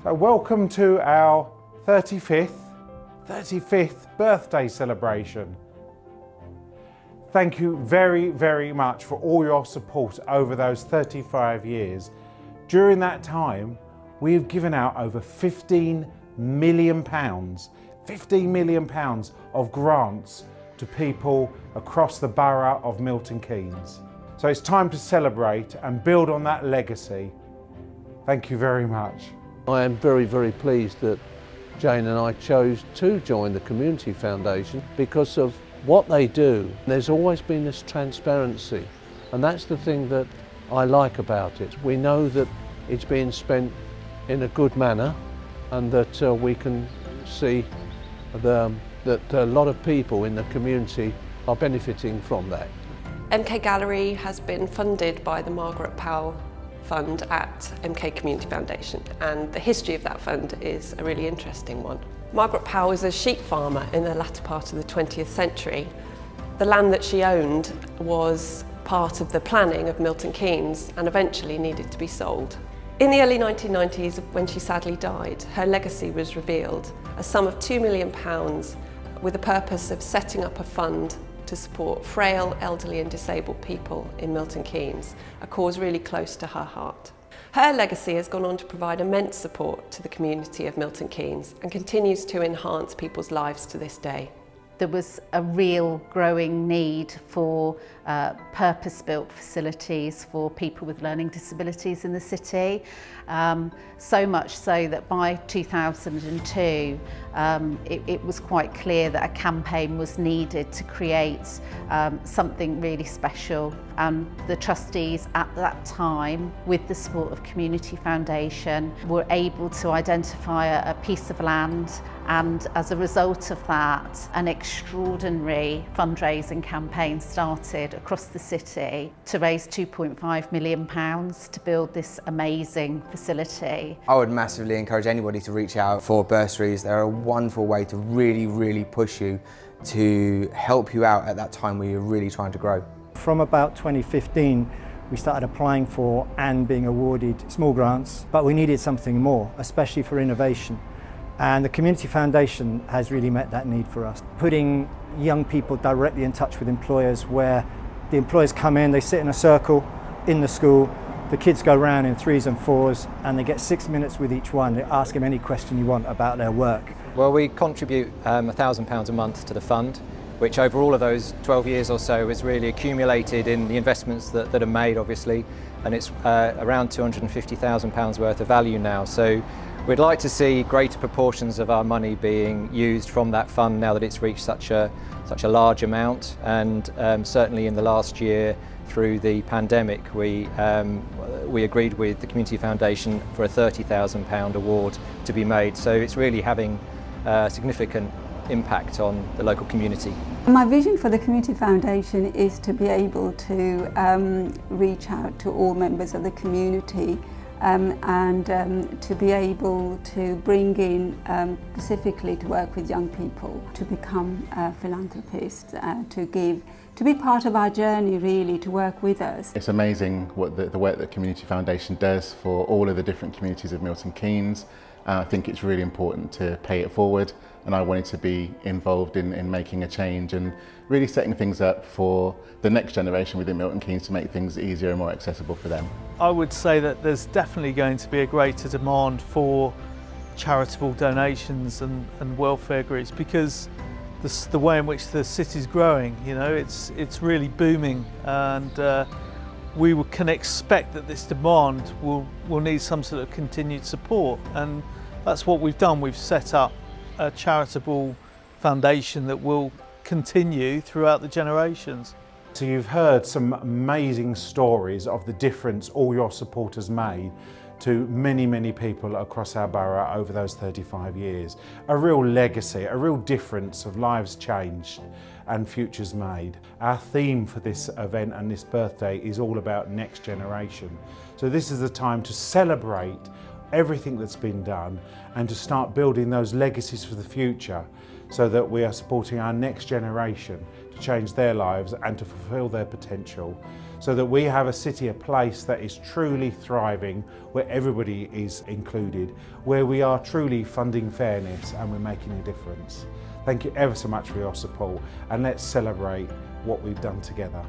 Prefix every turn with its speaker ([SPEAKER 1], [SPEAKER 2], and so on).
[SPEAKER 1] So welcome to our 35th birthday celebration. Thank you very, very much for all your support over those 35 years. During that time, we've given out over £15 million of grants to people across the borough of Milton Keynes. So it's time to celebrate and build on that legacy. Thank you very much.
[SPEAKER 2] I am very, very pleased that Jane and I chose to join the Community Foundation because of what they do. There's always been this transparency, and that's the thing that I like about it. We know that it's being spent in a good manner, and that we can see that a lot of people in the community are benefiting from that.
[SPEAKER 3] MK Gallery has been funded by the Margaret Powell fund at MK Community Foundation, and the history of that fund is a really interesting one. Margaret Powell was a sheep farmer in the latter part of the 20th century. The land that she owned was part of the planning of Milton Keynes and eventually needed to be sold. In the early 1990s, when she sadly died, her legacy was revealed, a sum of £2 million with the purpose of setting up a fund to support frail, elderly and disabled people in Milton Keynes, a cause really close to her heart. Her legacy has gone on to provide immense support to the community of Milton Keynes and continues to enhance people's lives to this day.
[SPEAKER 4] There was a real growing need for purpose-built facilities for people with learning disabilities in the city. So much so that by 2002 it was quite clear that a campaign was needed to create something really special, and the trustees at that time, with the support of Community Foundation, were able to identify a piece of land, and as a result of that, an extraordinary fundraising campaign started across the city to raise £2.5 million to build this amazing facility.
[SPEAKER 5] I would massively encourage anybody to reach out for bursaries. They're a wonderful way to really push you, to help you out at that time where you're really trying to grow.
[SPEAKER 6] From about 2015, we started applying for and being awarded small grants, but we needed something more, especially for innovation. And the Community Foundation has really met that need for us, putting young people directly in touch with employers, where the employers come in, they sit in a circle in the school, the kids go round in 3s and 4s, and they get 6 minutes with each one. They ask them any question you want about their work.
[SPEAKER 7] Well, we contribute £1,000 a month to the fund, which over all of those 12 years or so has really accumulated in the investments that are made, obviously, and it's around £250,000 worth of value now. So we'd like to see greater proportions of our money being used from that fund now that it's reached such a large amount, and certainly in the last year through the pandemic we agreed with the Community Foundation for a £30,000 award to be made, so it's really having a significant impact on the local community.
[SPEAKER 8] My vision for the Community Foundation is to be able to reach out to all members of the community and to be able to bring in specifically to work with young people, to become philanthropists, to be part of our journey, really, to work with us.
[SPEAKER 9] It's amazing what the work that Community Foundation does for all of the different communities of Milton Keynes. I think it's really important to pay it forward, and I wanted to be involved in making a change and really setting things up for the next generation within Milton Keynes to make things easier and more accessible for them.
[SPEAKER 10] I would say that there's definitely going to be a greater demand for charitable donations and welfare groups, because the way in which the city's growing, you know, it's really booming, and we can expect that this demand will need some sort of continued support, and that's what we've done. We've set up a charitable foundation that will continue throughout the generations.
[SPEAKER 1] So you've heard some amazing stories of the difference all your support has made to many people across our borough over those 35 years. A real legacy, a real difference of lives changed and futures made. Our theme for this event and this birthday is all about next generation. So this is the time to celebrate everything that's been done and to start building those legacies for the future, so that we are supporting our next generation to change their lives and to fulfil their potential, so that we have a city, a place that is truly thriving, where everybody is included, where we are truly funding fairness and we're making a difference. Thank you ever so much for your support, and let's celebrate what we've done together.